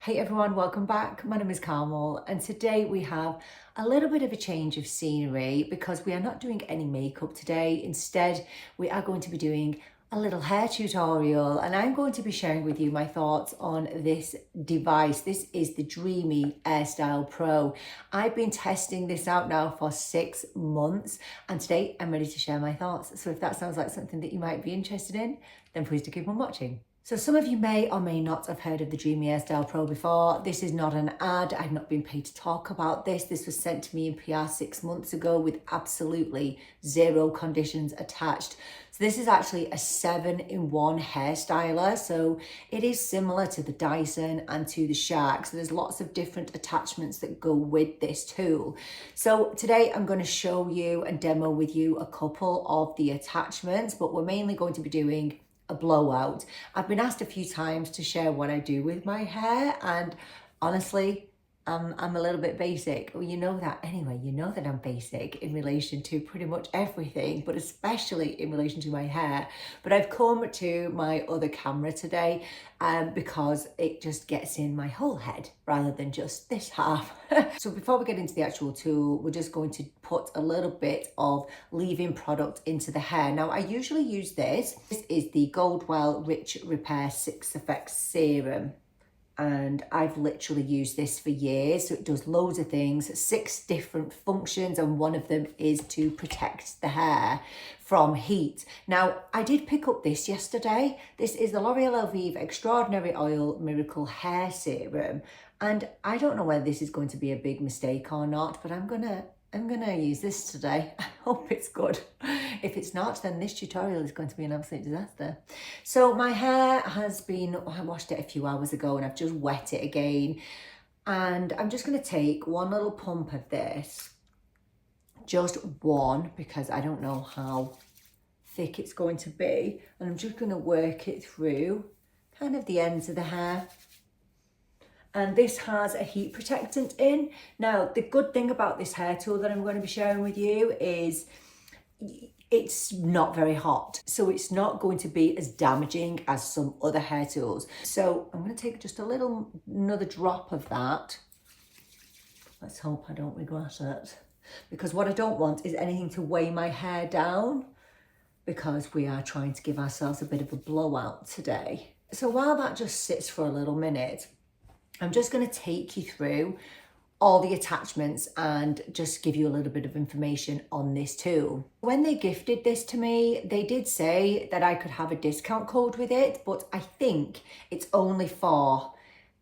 Hey everyone, welcome back. My name is Carmel and today we have a little bit of a change of scenery because we are not doing any makeup today. Instead, we are going to be doing a little hair tutorial and I'm going to be sharing with you my thoughts on this device. This is the Dreame AirStyle Pro. I've been testing this out now for 6 months and today I'm ready to share my thoughts. So if that sounds like something that you might be interested in, then please do keep on watching. So some of you may or may not have heard of the Dreame AirStyle Pro before. This is not an ad. I've not been paid to talk about this. This was sent to me in PR 6 months ago with absolutely zero conditions attached. So this is actually a 7-in-1 hairstyler. So it is similar to the Dyson and to the Shark. So there's lots of different attachments that go with this tool. So today I'm going to show you and demo with you a couple of the attachments, but we're mainly going to be doing a blowout. I've been asked a few times to share what I do with my hair and honestly, I'm a little bit basic. Well, you know that anyway, you know that I'm basic in relation to pretty much everything, but especially in relation to my hair. But I've come to my other camera today because it just gets in my whole head rather than just this half. So before we get into the actual tool, we're just going to put a little bit of leave-in product into the hair. Now, I usually use this. This is the Goldwell Rich Repair 6 Effects Serum. And I've literally used this for years. So it does loads of things, 6 different functions, and one of them is to protect the hair from heat. Now, I did pick up this yesterday. This is the L'Oreal Elvive Extraordinary Oil Miracle Hair Serum. And I don't know whether this is going to be a big mistake or not, but I'm gonna use this today. I hope it's good. If it's not, then this tutorial is going to be an absolute disaster. So my hair has been, I washed it a few hours ago and I've just wet it again. And I'm just going to take one little pump of this, just one, because I don't know how thick it's going to be. And I'm just going to work it through kind of the ends of the hair. And this has a heat protectant in. Now, the good thing about this hair tool that I'm going to be sharing with you is it's not very hot. So it's not going to be as damaging as some other hair tools. So I'm going to take just another drop of that. Let's hope I don't regret it. Because what I don't want is anything to weigh my hair down because we are trying to give ourselves a bit of a blowout today. So while that just sits for a little minute, I'm just going to take you through all the attachments and just give you a little bit of information on this tool. When they gifted this to me, they did say that I could have a discount code with it, but I think it's only for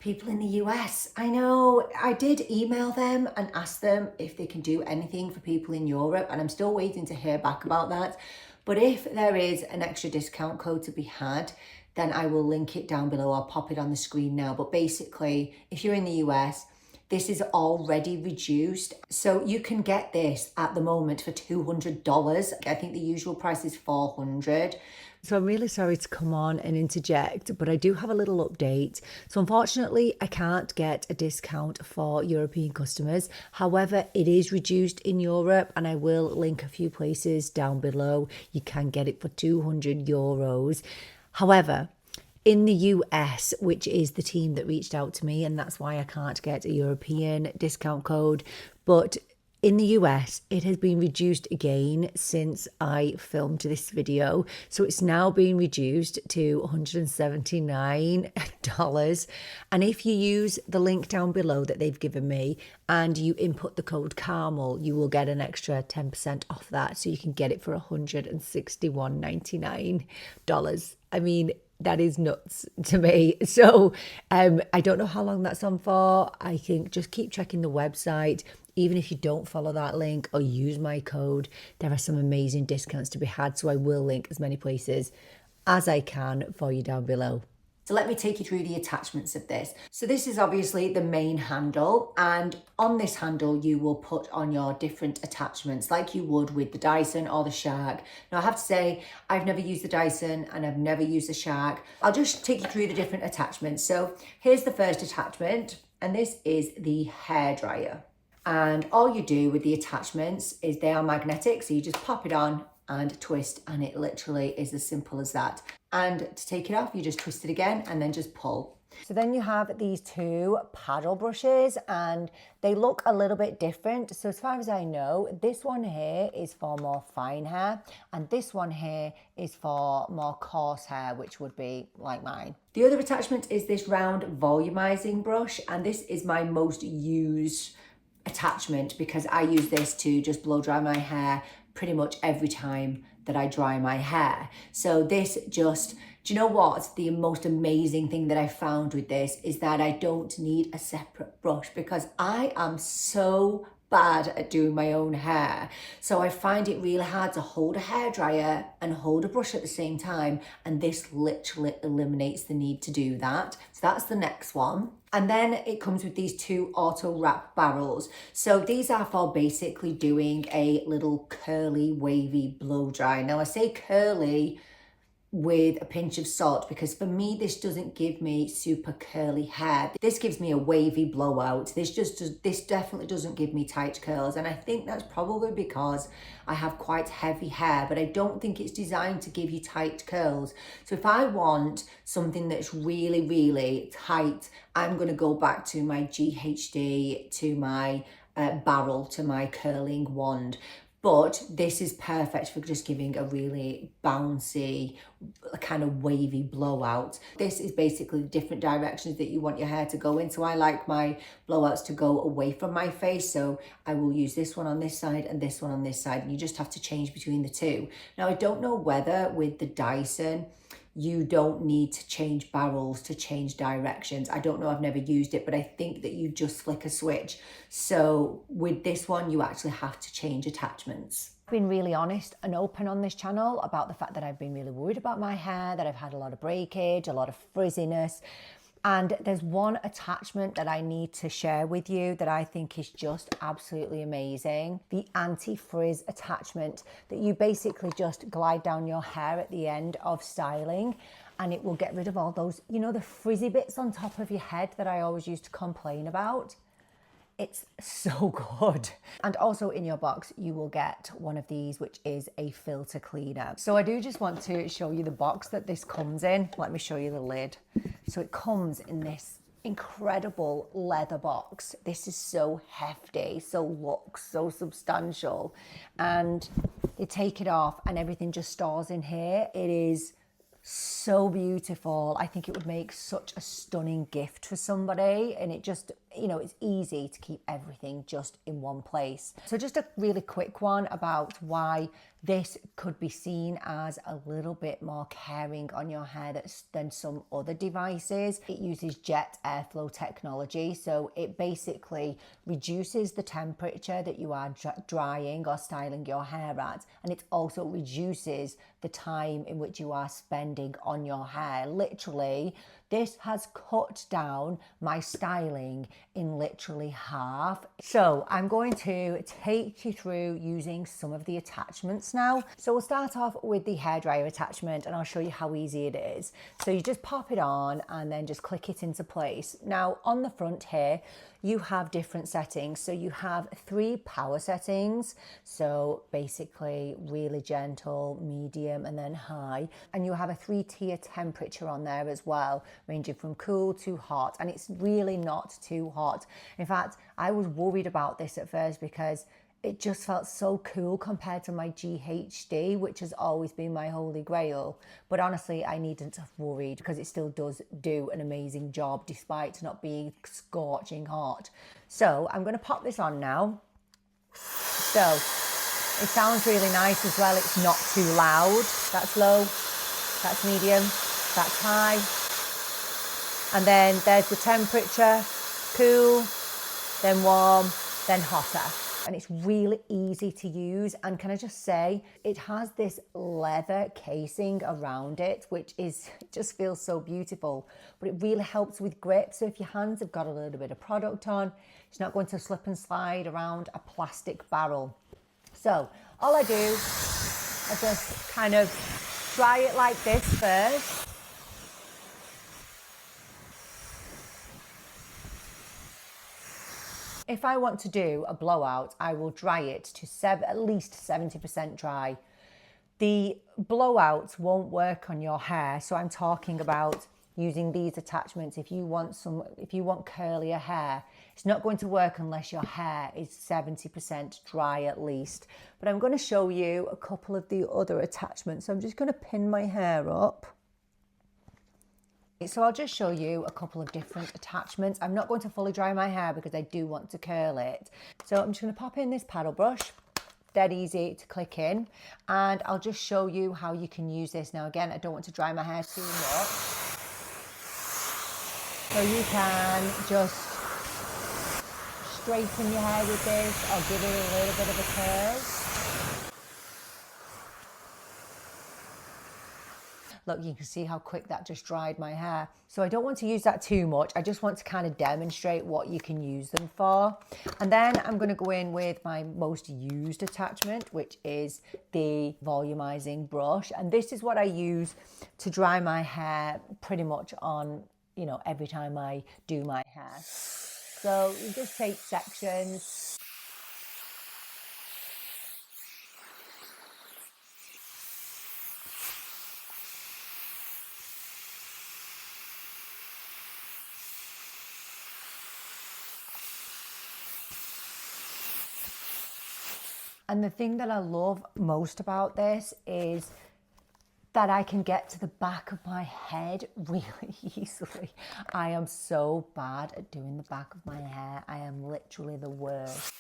people in the US. I know I did email them and ask them if they can do anything for people in Europe, and I'm still waiting to hear back about that. But if there is an extra discount code to be had, then I will link it down below. I'll pop it on the screen now. But basically, if you're in the US, this is already reduced. So you can get this at the moment for $200. I think the usual price is $400. So I'm really sorry to come on and interject, but I do have a little update. So unfortunately, I can't get a discount for European customers. However, it is reduced in Europe and I will link a few places down below. You can get it for €200. However, in the US, which is the team that reached out to me, and that's why I can't get a European discount code, but in the US, it has been reduced again since I filmed this video. So it's now been reduced to $179. And if you use the link down below that they've given me and you input the code Carmel, you will get an extra 10% off that. So you can get it for $161.99. I mean, that is nuts to me. So I don't know how long that's on for. I think just keep checking the website. Even if you don't follow that link or use my code, there are some amazing discounts to be had. So I will link as many places as I can for you down below. So let me take you through the attachments of this. So this is obviously the main handle, and on this handle you will put on your different attachments like you would with the Dyson or the Shark. Now I have to say, I've never used the Dyson and I've never used the Shark. I'll just take you through the different attachments. So here's the first attachment, and this is the hairdryer. And all you do with the attachments is they are magnetic, so you just pop it on and twist, and it literally is as simple as that. And to take it off, you just twist it again and then just pull. So then you have these two paddle brushes and they look a little bit different. So as far as I know, this one here is for more fine hair and this one here is for more coarse hair, which would be like mine. The other attachment is this round volumizing brush, and this is my most used attachment because I use this to just blow dry my hair pretty much every time that I dry my hair. So this just, do you know what? The most amazing thing that I found with this is that I don't need a separate brush because I am so bad at doing my own hair. So I find it really hard to hold a hairdryer and hold a brush at the same time. And this literally eliminates the need to do that. So that's the next one. And then it comes with these two auto wrap barrels. So these are for basically doing a little curly, wavy blow dry. Now I say curly with a pinch of salt because for me this doesn't give me super curly hair. This gives me a wavy blowout. This definitely doesn't give me tight curls, and I think that's probably because I have quite heavy hair, but I don't think it's designed to give you tight curls. So if I want something that's really, really tight, I'm going to go back to my GHD, to my barrel, to my curling wand. But this is perfect for just giving a really bouncy, kind of wavy blowout. This is basically different directions that you want your hair to go in. So I like my blowouts to go away from my face. So I will use this one on this side and this one on this side. And you just have to change between the two. Now, I don't know whether with the Dyson, you don't need to change barrels to change directions. I don't know, I've never used it, but I think that you just flick a switch. So with this one, you actually have to change attachments. I've been really honest and open on this channel about the fact that I've been really worried about my hair, that I've had a lot of breakage, a lot of frizziness. And there's one attachment that I need to share with you that I think is just absolutely amazing. The anti-frizz attachment that you basically just glide down your hair at the end of styling, and it will get rid of all those, you know, the frizzy bits on top of your head that I always used to complain about. It's so good. And also in your box, you will get one of these, which is a filter cleaner. So I do just want to show you the box that this comes in. Let me show you the lid. So it comes in this incredible leather box. This is so hefty, so luxe, so substantial. And you take it off and everything just stores in here. It is so beautiful. I think it would make such a stunning gift for somebody, and it just, you know, it's easy to keep everything just in one place. So just a really quick one about why this could be seen as a little bit more caring on your hair than some other devices. It uses jet airflow technology, so it basically reduces the temperature that you are drying or styling your hair at, and it also reduces the time in which you are spending on your hair. Literally, this has cut down my styling in literally half. So I'm going to take you through using some of the attachments now. So we'll start off with the hairdryer attachment and I'll show you how easy it is. So you just pop it on and then just click it into place. Now on the front here, you have different settings. So you have 3 power settings. So basically really gentle, medium, and then high. And you have a 3-tier temperature on there as well, ranging from cool to hot. And it's really not too hot. In fact, I was worried about this at first because it just felt so cool compared to my GHD, which has always been my holy grail. But honestly, I needn't have worried because it still does do an amazing job despite not being scorching hot. So I'm going to pop this on now. So it sounds really nice as well. It's not too loud. That's low, that's medium, that's high. And then there's the temperature, cool, then warm, then hotter. And it's really easy to use. And can I just say, it has this leather casing around it, which just feels so beautiful, but it really helps with grip. So if your hands have got a little bit of product on, it's not going to slip and slide around a plastic barrel. So all I do, I just kind of dry it like this first. If I want to do a blowout, I will dry it to at least 70% dry. The blowouts won't work on your hair, so I'm talking about using these attachments if you want curlier hair. It's not going to work unless your hair is 70% dry at least. But I'm going to show you a couple of the other attachments. So I'm just going to pin my hair up. So I'll just show you a couple of different attachments. I'm not going to fully dry my hair because I do want to curl it. So I'm just going to pop in this paddle brush, dead easy to click in, and I'll just show you how you can use this. Now again, I don't want to dry my hair too much. So you can just straighten your hair with this or give it a little bit of a curl. Look, you can see how quick that just dried my hair. So I don't want to use that too much. I just want to kind of demonstrate what you can use them for. And then I'm going to go in with my most used attachment, which is the volumizing brush. And this is what I use to dry my hair pretty much on, you know, every time I do my hair. So you just take sections. And the thing that I love most about this is that I can get to the back of my head really easily. I am so bad at doing the back of my hair. I am literally the worst.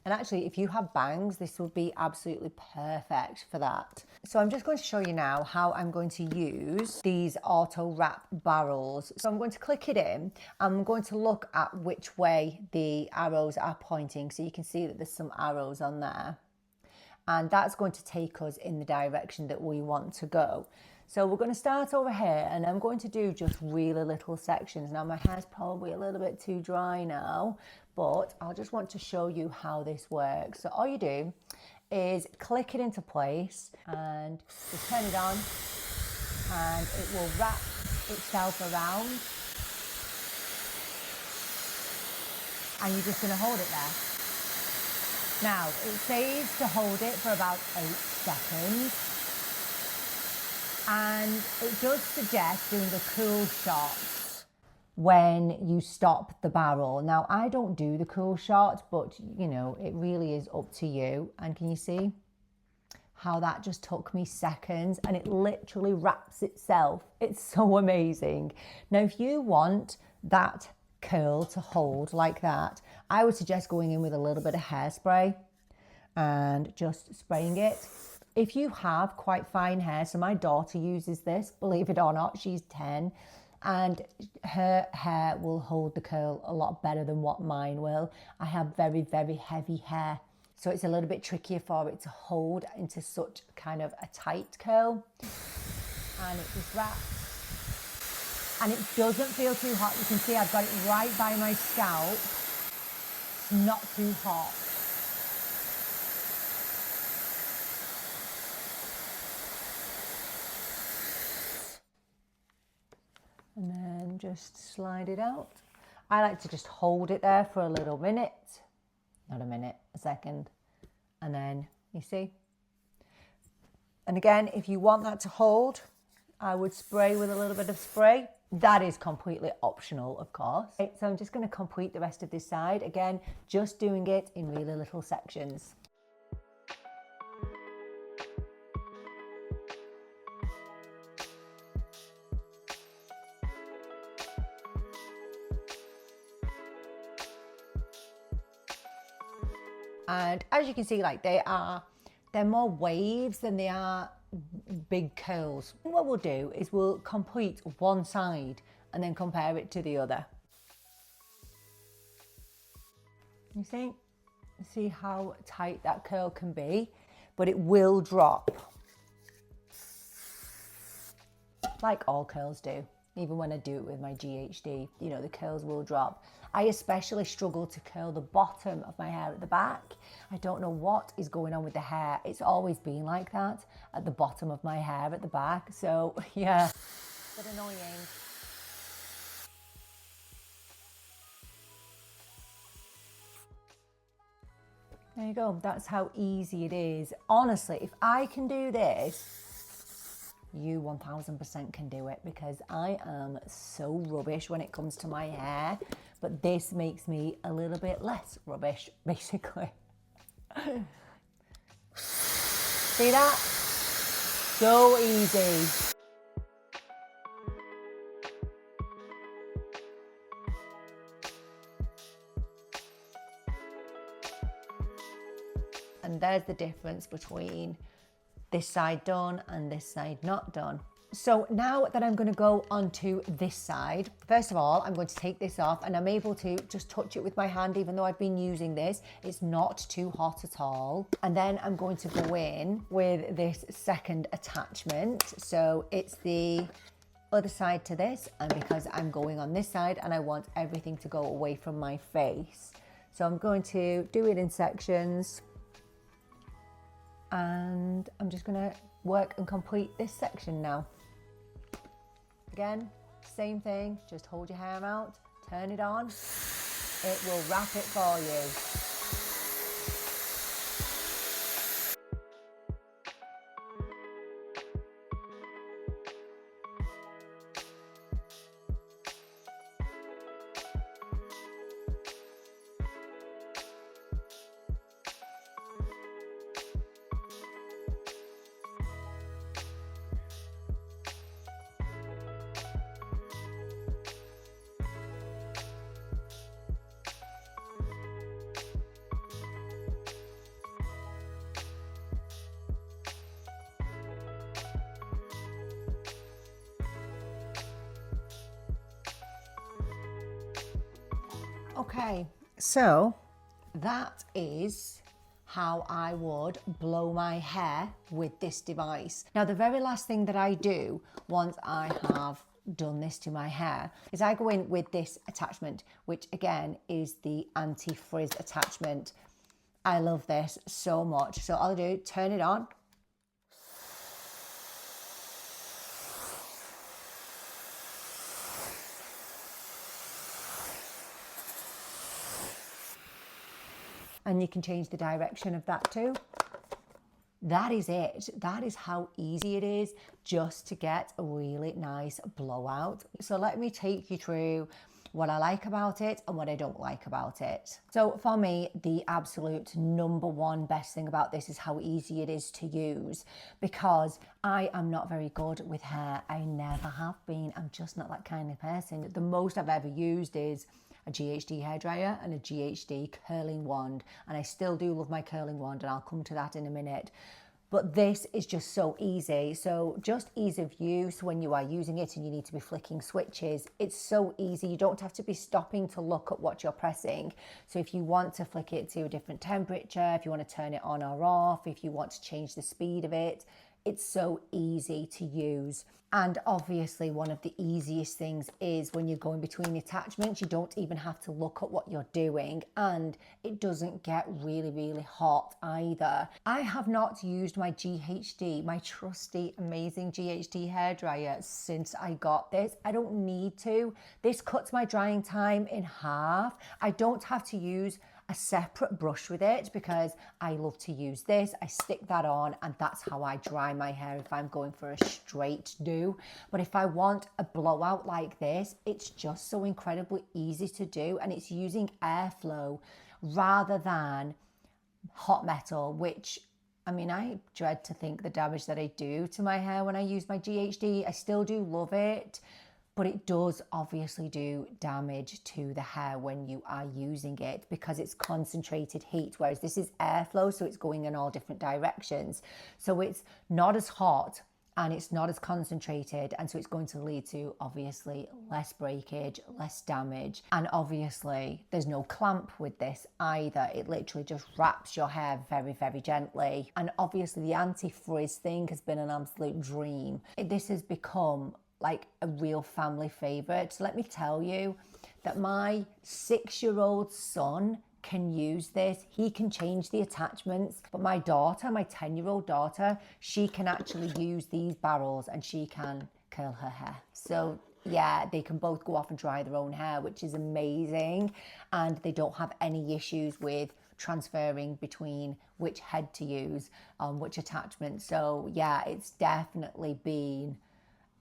And actually, if you have bangs, this would be absolutely perfect for that. So I'm just going to show you now how I'm going to use these auto wrap barrels. So I'm going to click it in. I'm going to look at which way the arrows are pointing. So you can see that there's some arrows on there. And that's going to take us in the direction that we want to go. So we're going to start over here, and I'm going to do just really little sections. Now my hair's probably a little bit too dry now, but I'll just want to show you how this works. So all you do is click it into place and just turn it on, and it will wrap itself around. And you're just going to hold it there. Now it says to hold it for about 8 seconds. And it does suggest doing a cool shot when you stop the barrel. Now, I don't do the cool shot, but you know, it really is up to you. And can you see how that just took me seconds, and it literally wraps itself? It's so amazing. Now, if you want that curl to hold like that, I would suggest going in with a little bit of hairspray and just spraying it. If you have quite fine hair, so my daughter uses this, believe it or not, she's 10, and her hair will hold the curl a lot better than what mine will. I have very, very heavy hair, so it's a little bit trickier for it to hold into such kind of a tight curl. And it just wraps. And it doesn't feel too hot. You can see I've got it right by my scalp. It's not too hot. And then just slide it out. I like to just hold it there for a little minute. Not a minute, a second. And then, you see? And again, if you want that to hold, I would spray with a little bit of spray. That is completely optional, of course. Okay, so I'm just going to complete the rest of this side. Again, just doing it in really little sections. And as you can see, like they're more waves than they are big curls. What we'll do is we'll complete one side and then compare it to the other. You see how tight that curl can be, but it will drop. Like all curls do. Even when I do it with my GHD, you know, the curls will drop. I especially struggle to curl the bottom of my hair at the back. I don't know what is going on with the hair. It's always been like that at the bottom of my hair at the back. So yeah, a bit annoying. There you go. That's how easy it is. Honestly, if I can do this, you 1000% can do it, because I am so rubbish when it comes to my hair. But this makes me a little bit less rubbish, basically. See that? So easy. And there's the difference between this side done and this side not done. So now that I'm going to go onto this side, first of all, I'm going to take this off, and I'm able to just touch it with my hand, even though I've been using this. It's not too hot at all. And then I'm going to go in with this second attachment. So it's the other side to this, and because I'm going on this side and I want everything to go away from my face. So I'm going to do it in sections. And I'm just gonna work and complete this section now. Again, same thing, just hold your hair out, turn it on, it will wrap it for you. Okay, so that is how I would blow my hair with this device. Now, the very last thing that I do once I have done this to my hair is I go in with this attachment, which again is the anti-frizz attachment. I love this so much. So all I do, turn it on. And you can change the direction of that too. That is it. That is how easy it is just to get a really nice blowout. So let me take you through what I like about it and what I don't like about it. So for me, the absolute number one best thing about this is how easy it is to use, because I am not very good with hair. I never have been. I'm just not that kind of person. The most I've ever used is a GHD hairdryer and a GHD curling wand, and I still do love my curling wand, and I'll come to that in a minute. But this is just so easy. So just ease of use when you are using it and you need to be flicking switches. It's so easy. You don't have to be stopping to look at what you're pressing. So if you want to flick it to a different temperature, if you want to turn it on or off, if you want to change the speed of it, it's so easy to use. And obviously one of the easiest things is when you're going between attachments, you don't even have to look at what you're doing, and it doesn't get really, really hot either. I have not used my GHD, my trusty, amazing GHD hairdryer since I got this. I don't need to. This cuts my drying time in half. I don't have to use a separate brush with it because I love to use this. I stick that on and that's how I dry my hair if I'm going for a straight do. But if I want a blowout like this, it's just so incredibly easy to do, and it's using airflow rather than hot metal, which, I mean, I dread to think the damage that I do to my hair when I use my GHD. I still do love it, but it does obviously do damage to the hair when you are using it because it's concentrated heat, whereas this is airflow, so it's going in all different directions. So it's not as hot and it's not as concentrated, and so it's going to lead to obviously less breakage, less damage, and obviously there's no clamp with this either. It literally just wraps your hair very, very gently. And obviously the anti-frizz thing has been an absolute dream. This has become like a real family favorite. So let me tell you that my 6-year-old son can use this. He can change the attachments, but my daughter, my 10-year-old daughter, she can actually use these barrels and she can curl her hair. So yeah, they can both go off and dry their own hair, which is amazing. And they don't have any issues with transferring between which head to use on which attachment. So yeah, it's definitely been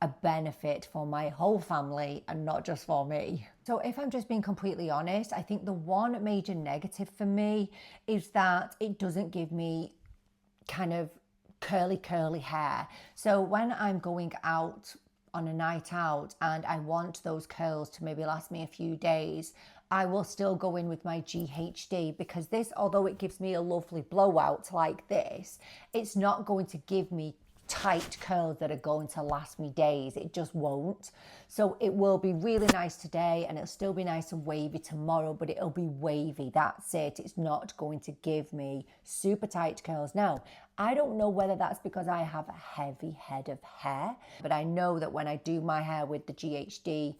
a benefit for my whole family and not just for me. So if I'm just being completely honest, I think the one major negative for me is that it doesn't give me kind of curly hair. So when I'm going out on a night out and I want those curls to maybe last me a few days, I will still go in with my GHD, because this, although it gives me a lovely blowout like this, it's not going to give me tight curls that are going to last me days. It just won't. So it will be really nice today and it'll still be nice and wavy tomorrow, but it'll be wavy. That's it. It's not going to give me super tight curls. Now, I don't know whether that's because I have a heavy head of hair, but I know that when I do my hair with the GHD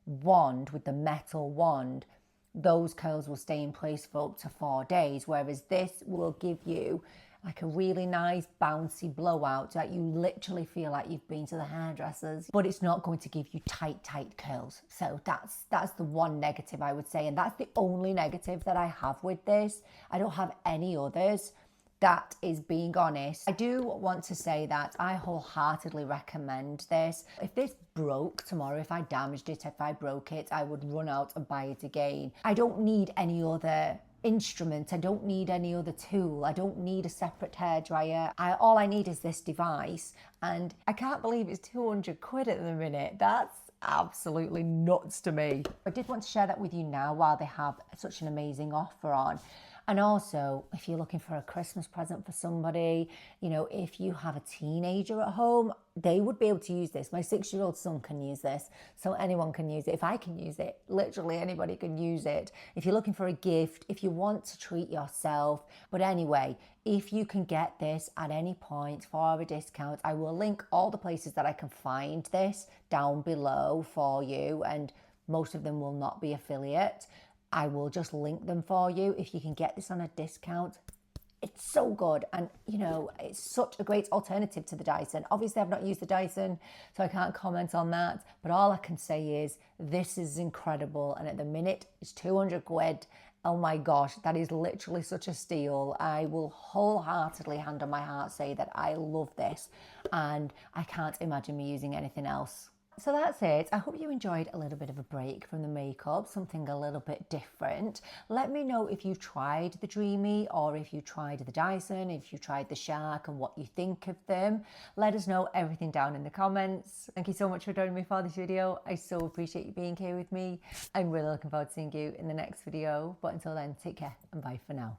wand, with the metal wand, those curls will stay in place for up to 4 days, whereas this will give you like a really nice bouncy blowout that you literally feel like you've been to the hairdressers, but it's not going to give you tight curls. So that's the one negative I would say, and that's the only negative that I have with this. I don't have any others. That is being honest. I do want to say that I wholeheartedly recommend this. If this broke tomorrow, if I damaged it, if I broke it, I would run out and buy it again. I don't need any other instrument. I don't need any other tool. I don't need a separate hairdryer. All I need is this device, and I can't believe it's 200 quid at the minute. That's absolutely nuts to me. I did want to share that with you now while they have such an amazing offer on. And also, if you're looking for a Christmas present for somebody, you know, if you have a teenager at home, they would be able to use this. My 6-year-old son can use this, so anyone can use it. If I can use it, literally anybody can use it. If you're looking for a gift, if you want to treat yourself. But anyway, if you can get this at any point for a discount, I will link all the places that I can find this down below for you, and most of them will not be affiliate. I will just link them for you. If you can get this on a discount, it's so good. And you know, it's such a great alternative to the Dyson. Obviously I've not used the Dyson, so I can't comment on that, but all I can say is this is incredible, and at the minute it's 200 quid. Oh my gosh, that is literally such a steal. I will wholeheartedly, hand on my heart, say that I love this, and I can't imagine me using anything else. So that's it. I hope you enjoyed a little bit of a break from the makeup, something a little bit different. Let me know if you tried the Dreame, or if you tried the Dyson, if you tried the Shark, and what you think of them. Let us know everything down in the comments. Thank you so much for joining me for this video. I so appreciate you being here with me. I'm really looking forward to seeing you in the next video. But until then, take care and bye for now.